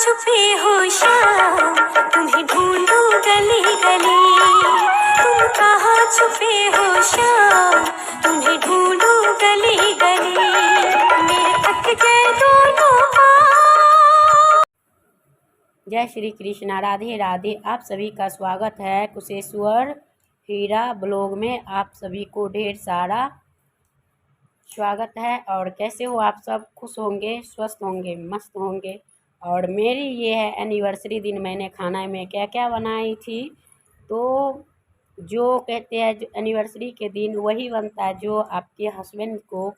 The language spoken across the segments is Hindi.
जय श्री कृष्णा, राधे राधे। आप सभी का स्वागत है कुशेश्वर हीरा ब्लॉग में। आप सभी को ढेर सारा स्वागत है। और कैसे हो आप सब? खुश होंगे, स्वस्थ होंगे, मस्त होंगे। और मेरी ये है एनिवर्सरी दिन। मैंने खाना में क्या क्या बनाई थी, तो जो कहते हैं जो एनिवर्सरी के दिन वही बनता है जो आपके हस्बैंड को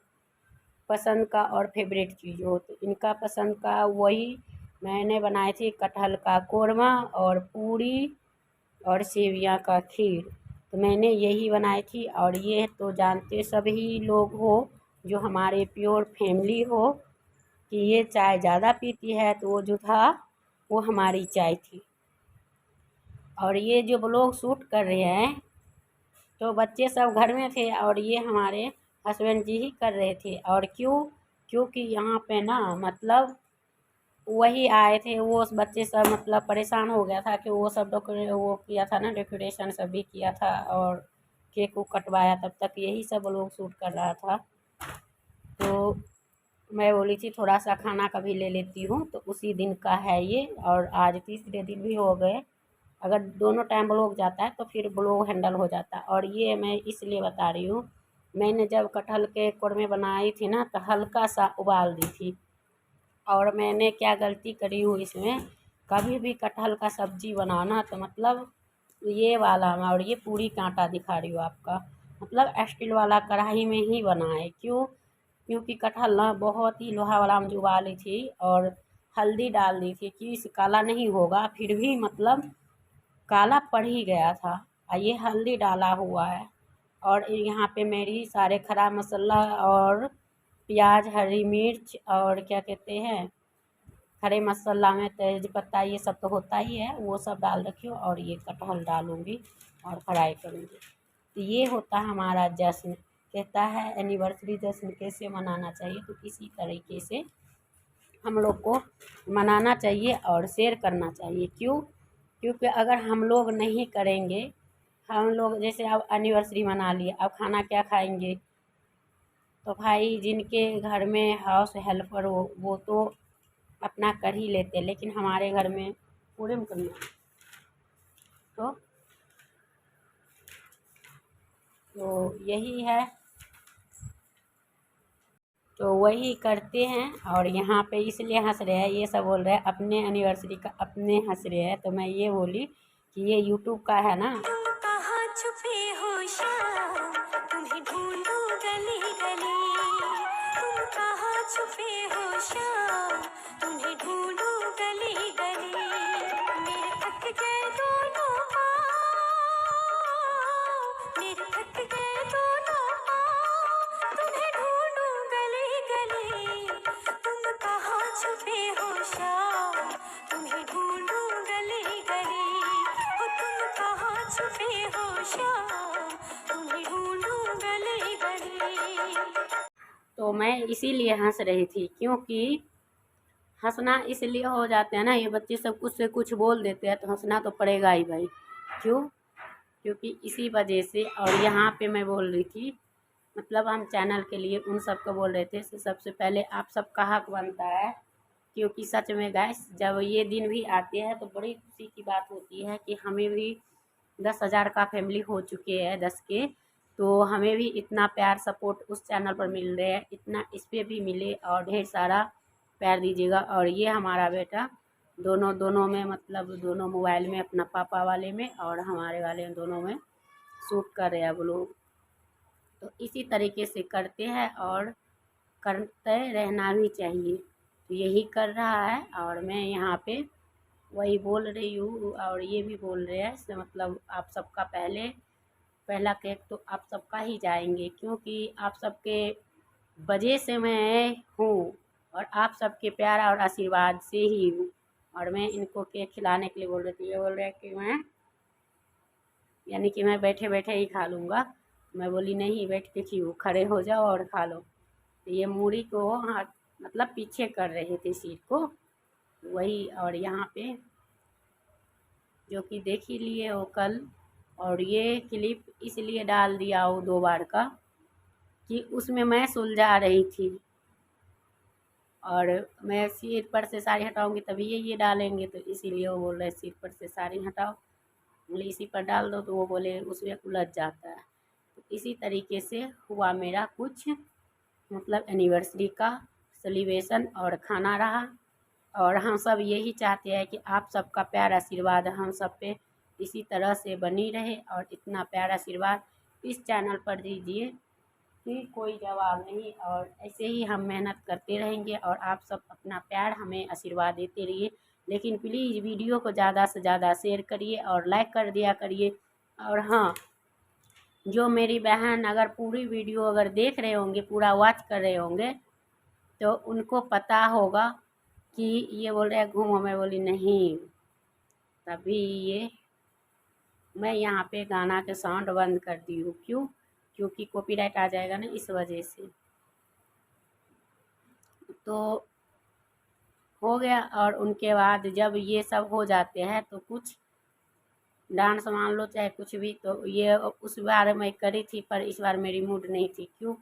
पसंद का और फेवरेट चीज़ हो। तो इनका पसंद का वही मैंने बनाई थी, कटहल का कोरमा और पूरी और सेवियां का खीर। तो मैंने यही बनाई थी। और ये तो जानते सभी लोग हो जो हमारे प्योर फैमिली हो कि ये चाय ज़्यादा पीती है, तो वो जो था वो हमारी चाय थी। और ये जो ब्लॉग शूट कर रहे हैं तो बच्चे सब घर में थे और ये हमारे हस्बैंड जी ही कर रहे थे। और क्योंकि यहाँ पे ना मतलब वही आए थे, वो बच्चे सब मतलब परेशान हो गया था कि वो सब वो किया था ना, डेकोरेशन सब भी किया था और केक को कटवाया। तब तक यही सब लोग शूट कर रहा था। तो मैं बोली थी थोड़ा सा खाना का भी ले लेती हूँ। तो उसी दिन का है ये। और आज तीसरे दिन भी हो गए। अगर दोनों टाइम ब्लॉग जाता है तो फिर ब्लॉग हैंडल हो जाता है। और ये मैं इसलिए बता रही हूँ, मैंने जब कटहल के कोरमे बनाई थी ना तो हल्का सा उबाल दी थी। और मैंने क्या गलती करी हूँ इसमें, कभी भी कटहल का सब्जी बनाना तो मतलब ये वाला मैं, और ये पूरी कांटा दिखा रही हूँ आपका, मतलब स्टील वाला कढ़ाई में ही बनाए। क्योंकि कटहल ना बहुत ही लोहा वाला में उबाली थी और हल्दी डाल दी थी कि इस काला नहीं होगा, फिर भी मतलब काला पड़ ही गया था। और ये हल्दी डाला हुआ है। और यहाँ पे मेरी सारे खड़ा मसाला और प्याज, हरी मिर्च और क्या कहते हैं खड़े मसाला में तेज पत्ता, ये सब तो होता ही है, वो सब डाल रखी हो। और ये कटहल डालूँगी और फ्राई करूँगी। तो ये होता है हमारा जश्न। कहता है एनिवर्सरी जश्न कैसे मनाना चाहिए, तो इसी तरीके से हम लोग को मनाना चाहिए और शेयर करना चाहिए। क्योंकि अगर हम लोग नहीं करेंगे, हम लोग जैसे अब एनिवर्सरी मना लिए, अब खाना क्या खाएंगे? तो भाई जिनके घर में हाउस हेल्पर हो वो तो अपना कर ही लेते, लेकिन हमारे घर में पूरे में करना तो यही है, तो वही करते हैं। और यहाँ पे इसलिए हंस रहे हैं, ये सब बोल रहे हैं अपने एनिवर्सरी का अपने हंस रहे हैं। तो मैं ये बोली कि ये यूट्यूब का है ना। तुम कहाँ छुपे हो श्याम, तुम्हें ढूंढूं गली गली। तुम कहाँ छुपे हो श्याम, तुम्हें ढूंढूं गली गली। मेरे थक गए दोनों पाँव, मेरे थक गए दोनों पाँव। तुम्हें ढूंढूं गली गली। तुम कहाँ छुपे हो श्याम, तुम्हें ढूंढूं गली गली। ओ तुम कहाँ छुपे हो श्याम, तुम्हें ढूंढूं गली गली। तो मैं इसीलिए हंस रही थी, क्योंकि हंसना इसलिए हो जाते हैं ना, ये बच्चे सब कुछ से कुछ बोल देते हैं तो हंसना तो पड़ेगा ही भाई। क्योंकि इसी वजह से। और यहाँ पे मैं बोल रही थी, मतलब हम चैनल के लिए उन सब को बोल रहे थे। तो सबसे पहले आप सबका हक बनता है, क्योंकि सच में गैस जब ये दिन भी आते हैं तो बड़ी खुशी की बात होती है कि हमें भी 10,000 का फैमिली हो चुके हैं, 10 के। तो हमें भी इतना प्यार सपोर्ट उस चैनल पर मिल रहे हैं, इतना इस पर भी मिले। और ढेर सारा प्यार दीजिएगा। और ये हमारा बेटा दोनों में, मतलब दोनों मोबाइल में, अपना पापा वाले में और हमारे वाले में, दोनों में शूट कर रहे हैं वो लोग। तो इसी तरीके से करते हैं और करते रहना भी चाहिए। तो यही कर रहा है। और मैं यहाँ पे वही बोल रही हूँ। और ये भी बोल रहे हैं से मतलब आप सबका पहला केक तो आप सबका ही जाएंगे, क्योंकि आप सबके वजह से मैं हूँ और आप सबके प्यार और आशीर्वाद से ही हूँ। और मैं इनको केक खिलाने के लिए बोल रही थी। ये बोल रहे हैं कि मैं बैठे बैठे ही खा लूँगा। मैं बोली नहीं, बैठ के क्यों, खड़े हो जाओ और खा लो। तो ये मूढ़ी को हाथ मतलब पीछे कर रहे थे सीट को, वही। और यहाँ पे जो कि देख ही लिए हो कल, और ये क्लिप इसलिए डाल दिया हो 2 बार का कि उसमें मैं सुलझा रही थी, और मैं सिर पर से साड़ी हटाऊंगी तभी ये डालेंगे, तो इसीलिए वो बोल रहे सिर पर से साड़ी हटाओ, बोले इसी पर डाल दो, तो वो बोले उसमें उलझ जाता है। तो इसी तरीके से हुआ मेरा कुछ मतलब एनिवर्सरी का सेलिब्रेशन और खाना रहा। और हम सब यही चाहते हैं कि आप सबका प्यार आशीर्वाद हम सब पे इसी तरह से बनी रहे, और इतना प्यार आशीर्वाद इस चैनल पर दीजिए कि कोई जवाब नहीं। और ऐसे ही हम मेहनत करते रहेंगे, और आप सब अपना प्यार हमें आशीर्वाद देते रहिए। लेकिन प्लीज़ वीडियो को ज़्यादा से ज़्यादा शेयर करिए और लाइक कर दिया करिए। और हाँ, जो मेरी बहन अगर पूरी वीडियो अगर देख रहे होंगे, पूरा वॉच कर रहे होंगे, तो उनको पता होगा कि ये बोल रहे हैं घूमो, मैं बोली नहीं। तभी ये मैं यहाँ पे गाना के साउंड बंद कर दी हूँ। क्यों? क्योंकि कॉपीराइट आ जाएगा ना, इस वजह से। तो हो गया। और उनके बाद जब ये सब हो जाते हैं तो कुछ डांस मान लो चाहे कुछ भी, तो ये उस बार मैं करी थी, पर इस बार मेरी मूड नहीं थी। क्यों?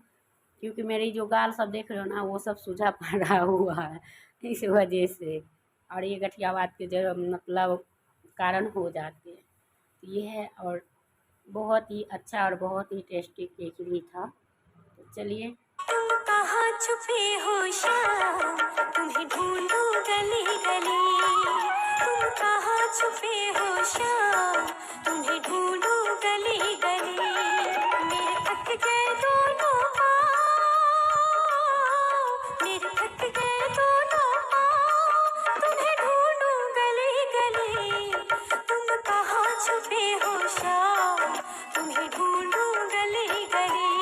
क्योंकि मेरी जो गाल सब देख रहे हो ना, वो सब सूझा पड़ा हुआ है, इस वजह से। और ये गठिया बात के जो मतलब कारण हो जाते हैं, तो ये है। और बहुत ही अच्छा और बहुत ही टेस्टी केक भी था। तो चलिए, तुम कहाँ छुपे हो शाम, तुम्हें ढूंढूं गली गली। तुम कहाँ छुपे हो शाम, तुम्हें ढूंढूं गली गली। मेरे थक गए दोनों पाँव, मेरे थक गए दोनों पाँव, तुम्हें ढूंढूं गली गली। तुम कहाँ छुपे हो शाम, तुम्हें ढूंढूं गली गली।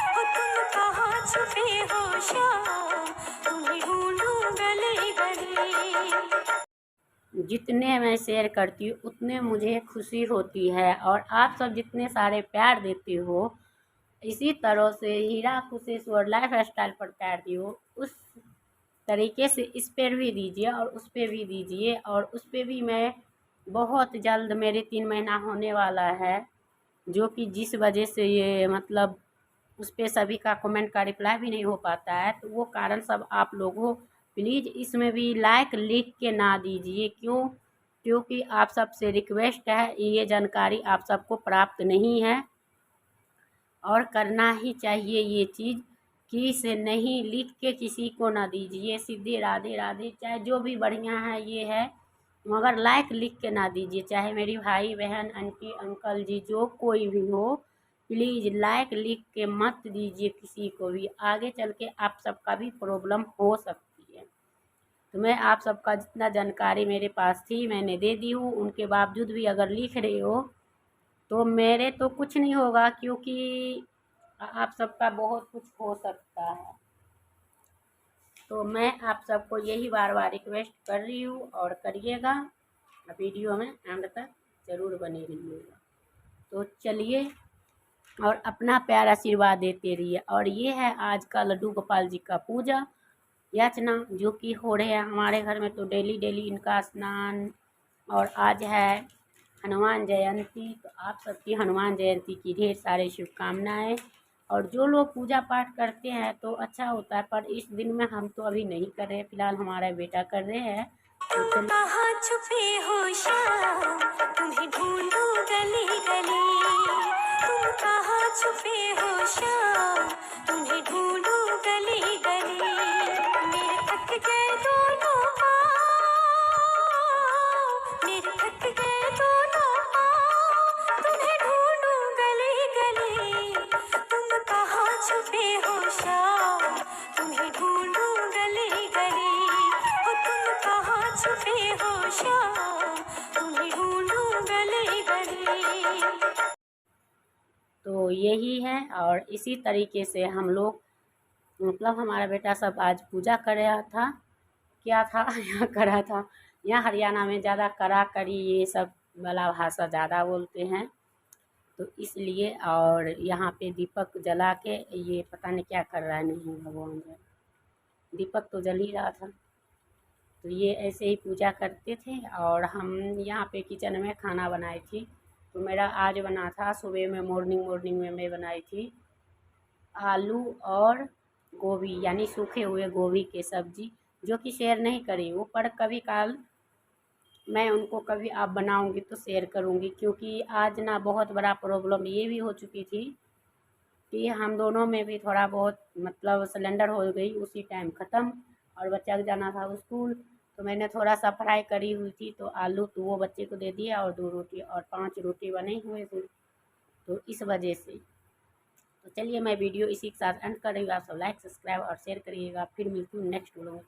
हो तुम कहाँ छुपे हो शाम, तुम्हें ढूंढूं गली गली। जितने मैं शेयर करती हूँ उतने मुझे खुशी होती है, और आप सब जितने सारे प्यार देते हो, इसी तरह से हीरा कुशेश्वर लाइफ स्टाइल पर प्यार दियो, उस तरीके से इस पर भी दीजिए और उस पर भी दीजिए। और उस पर भी मैं बहुत जल्द, मेरे 3 महीना होने वाला है, जो कि जिस वजह से ये मतलब उस पर सभी का कमेंट का रिप्लाई भी नहीं हो पाता है, तो वो कारण सब आप लोग हो। प्लीज़ इसमें भी लाइक लिख के ना दीजिए। क्यों? क्योंकि आप सबसे रिक्वेस्ट है, ये जानकारी आप सबको प्राप्त नहीं है, और करना ही चाहिए ये चीज़ कि इसे नहीं लिख के किसी को ना दीजिए। सीधे राधे राधे, चाहे जो भी बढ़िया है ये है, मगर लाइक लिख के ना दीजिए। चाहे मेरी भाई बहन आंटी अंकल जी जो कोई भी हो, प्लीज़ लाइक लिख के मत दीजिए किसी को भी। आगे चल के आप सबका भी प्रॉब्लम हो सकती है। तो मैं आप सबका जितना जानकारी मेरे पास थी मैंने दे दी हूँ। उनके बावजूद भी अगर लिख रहे हो तो मेरे तो कुछ नहीं होगा, क्योंकि आप सबका बहुत कुछ हो सकता है। तो मैं आप सबको यही बार बार रिक्वेस्ट कर रही हूँ, और करिएगा। वीडियो में एंड तक ज़रूर बने रहिएगा। तो चलिए, और अपना प्यार आशीर्वाद देते रहिए। और ये है आज का लड्डू गोपाल जी का पूजा याचना, जो कि हो रहे हैं हमारे घर में। तो डेली डेली इनका स्नान, और आज है हनुमान जयंती, तो आप सबकी हनुमान जयंती की ढेर सारी शुभकामनाएं। और जो लोग पूजा पाठ करते हैं तो अच्छा होता है, पर इस दिन में हम तो अभी नहीं कर रहे, फिलहाल हमारा बेटा कर रहे हैं। तो तुम कहाँ छुपे हो शाम, तुम्हें ढूंढूं गली गली। तुम कहाँ छुपे हो शाम, तुम्हें ढूंढूं गली गली। मेरे थक गए दोनों पाँव, मेरे थक गए दोनों पाँव, तुम्हें ढूंढूं गली गली। तुम कहाँ छुपे हो शाम, तुम्हें ढूंढूं गली गली। हो तुम कहाँ छुपे हो शाम, तुम्हें ढूंढूं गली गली। तो यही है। और इसी तरीके से हम लोग मतलब हमारा बेटा सब आज पूजा कर रहा था। क्या था यहाँ कर रहा था, यहाँ हरियाणा में ज़्यादा करा करी ये सब वाला भाषा ज़्यादा बोलते हैं, तो इसलिए। और यहाँ पे दीपक जला के ये पता नहीं क्या कर रहा है, नहीं भगवान जाने, दीपक तो जल ही रहा था। तो तो ये ऐसे ही पूजा करते थे। और हम यहाँ पे किचन में खाना बनाई थी। तो मेरा आज बना था सुबह में, मॉर्निंग में मैं बनाई थी आलू और गोभी, यानी सूखे हुए गोभी की सब्जी, जो कि शेयर नहीं करी हूँ, पर कभी काल मैं उनको कभी आप बनाऊंगी तो शेयर करूंगी। क्योंकि आज ना बहुत बड़ा प्रॉब्लम ये भी हो चुकी थी कि हम दोनों में भी थोड़ा बहुत मतलब सिलेंडर हो गई उसी टाइम ख़त्म, और बच्चा को जाना था स्कूल। तो मैंने थोड़ा सा फ्राई करी हुई थी, तो आलू तो वो बच्चे को दे दिया, और 2 रोटी और 5 रोटी बने हुए थे, तो इस वजह से। तो चलिए मैं वीडियो इसी के साथ एंड कर रही हूँ। आप सब लाइक, सब्सक्राइब और शेयर करिएगा। फिर मिलती हूँ नेक्स्ट वीडियो में।